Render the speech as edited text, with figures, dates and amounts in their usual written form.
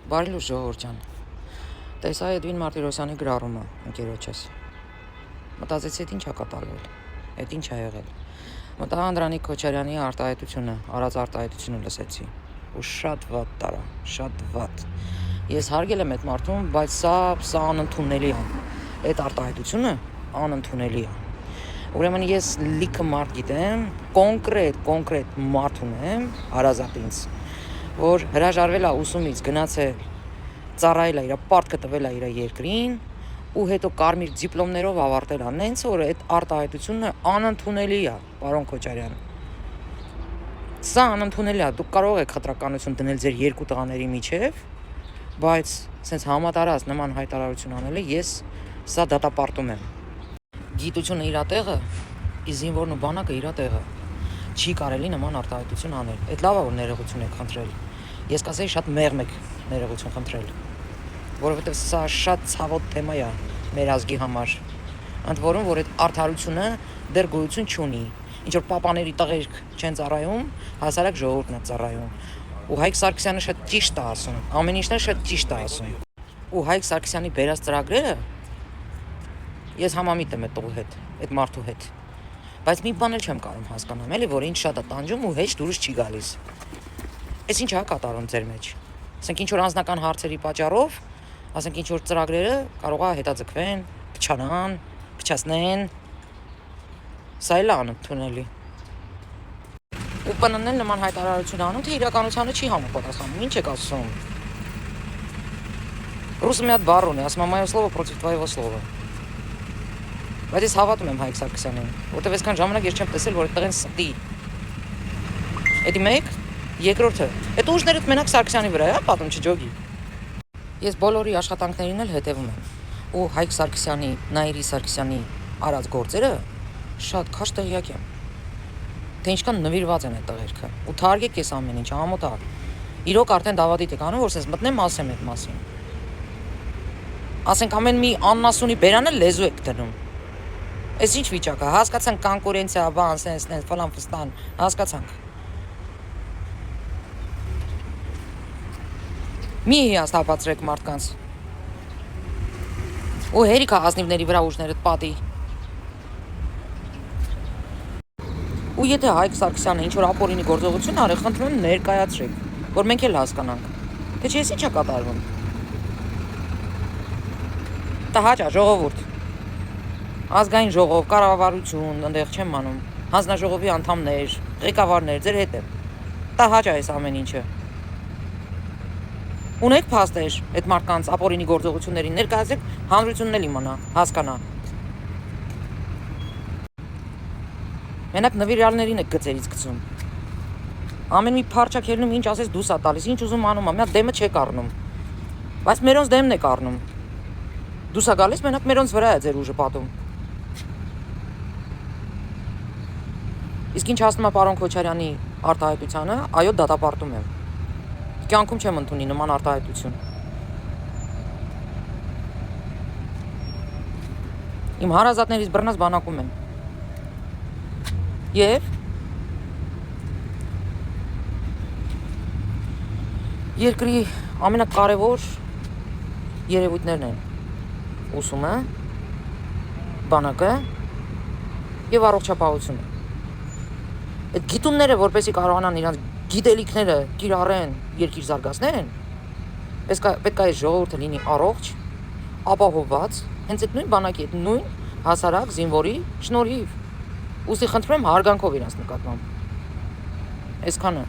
Բարի լույս ժողովուրդ ջան։ Տեսա Էդվին Մարտիրոսյանի գրառումը ընկերոջս։ Մտածեցի, այդ ինչ է կատարվել, այդ ինչ է եղել։ Մտա Անդրանիկ Քոչարյանի արտահայտությունը, արած արտահայտությունը լսեցի ու շատ վատ տարա, շատ վատ։ Ես հարգել եմ այդ մարդուն, բայց սա անընդունելի է։ Այդ արտահայտությունը անընդունելի է։ Ուրեմն ես լիքը մարդ գիտեմ, կոնկրետ մարդ ունեմ, հարազատ ինձ, որ հրաժարվել է ուսումից, գնացել, ծառայել է իր պարտքը տվել է իր երկրին ու հետո կարմիր դիպլոմներով ավարտել է, նենց որ այդ արտահայտությունը անընդունելի է, պարոն Քոչարյան։ Սա անընդունելի է, դուք կարող եք խտրականություն դնել ձեր երկու տղաների միջև, բայց սենց համատարած նման հայտարարություն անելը ես սա դատապարտում եմ։ Գիտությունը իր տեղը, իսկ զինվորն ու բանակը իր տեղը։ Չի կարելի նման արտահայտություն անել։ Այդ լավ է, որ ներողություն եք խնդրել։ Ես կասեի շատ մեղմ եք ներողություն խնդրել, որովհետև սա շատ ցավոտ թեմա է մեր ազգի համար։ Ընդ որում, որ այդ արդարությունը դեռ գոյություն չունի։ Ինչ որ պապաների տղերք չեն ծառայում, հասարակ ժողովուրդն է ծառայում։ Ու Հայկ Սարգսյանը շատ ճիշտ է ասում, ամեն ինչն է շատ ճիշտ է ասում։ Ու Հայկ Սարգսյանի բերած ծրագրերը ես համամիտ եմ այդ տղու հետ, այդ մարդու հետ։ Բայց մի բան էլ չեմ կարող հասկանամ, էլի, որ ինչ շատ է տանջում ու հեչ դուրս չի գալիս։ Այս ինչ է կատարում ձեր մեջ։ Ասենք ինչ որ անձնական հարցերի պատճառով, ասենք ինչ որ ծրագրերը կարող է հետաձգվեն, փչանան, փչացնեն։ Սա էլ է անընդունելի։ Ու ՊՆՆ-ն նման հայտարարություն անում, թե իրականությանը չի համապատասխանում։ Ինչ եք ասում։ Ռուսը մի հատ բառ ունի, ասում «Мое слово против твоего слова»։ Բայց ես հավատում եմ Հայկ Սարգսյանին, որտեղ այսքան ժամանակ ես չեմ տեսել, որ այդ տղեն ստի։ Էդի մեկ, երկրորդը, այդ ուժներդ մենակ Սարգսյանի վրա է, պատում չջոգի։ Ես բոլորի աշխատանքներին էլ հետևում եմ, ու Հայկ Սարգսյանի, Նաիրի Սարգսյանի արած գործերը շատ քաշ տեղյակ եմ։ Թե ինչքան նվիրված են այդ տղերքը, ու թարգեք ես ամեն ինչ, ամոթ է։ Իրոք արդեն դավադիտ եք անում, որ սենց մտնեմ ասեմ այդ մասին։ Ասենք ամեն մի աննասունի բերանը լեզու եք դնում։ Այս ինչ վիճակ է, հասկացանք կոնկուրենցիա, բան, սենց, ֆլան ֆստան, հասկացանք։ Մի հիասթափացրեք մարդկանց։ Ու հերիք է ազնիվների վրա ուժներդ պատի։ Ու եթե Հայկ Սարգսյանը ինչ որ ապօրինի գործողություն արի, խնդրում եմ ներկայացրեք, որ մենք էլ հասկանանք։ Թե չէ, ինչ է կատարվում։ Տհաճ է, ժողովուրդ։ Ազգային ժողով, կառավարություն, ընդեղ չեմ անում, հանձնաժողովի անդամներ, ղեկավարներ, ձեր հետ եմ։ Տհաճ է այս ամեն ինչը։ Ունեք փաստեր այդ մարդկանց ապօրինի գործողություններին, ներկայացրեք, հանրությունն էլ իմանա, հասկանա։ Մենակ նվիրյալներին եք գծերից գցում։ Ամեն մի փարչակ ելնում, ինչ ասես դուս է տալիս, ինչ ուզում անում, մի հատ դեմը չեք առնում։ Բայց մերոնց դեմն եք առնում։ Դուս է գալիս, մենակ մերոնց վրա է ձեր ուժը պատում։ Իսկ ինչ հասնում է պարոն Քոչարյանի արտահայտությանը, այո, դատապարտում եմ։ Կյանքում չեմ ընդունի նման արտահայտություն։ Իմ հարազատներից բռնած բանակում եմ։ Եվ երկրի ամենակարևոր երևույթներն են ուսումը, բանակը եւ առողջապահությունը։ Այդ գիտունները, որպեսզի կարողանան իրանց գիտելիքները կիրառեն, երկիր զարգացնեն, պետք է այս ժողովուրդը լինի առողջ, ապահովված, հենց այդ նույն բանակի, այդ նույն հասարակ զինվորի շնորհիվ։ Ուստի խնդրում եմ հարգանքով իրանց նկատմամբ։ Այսքանը։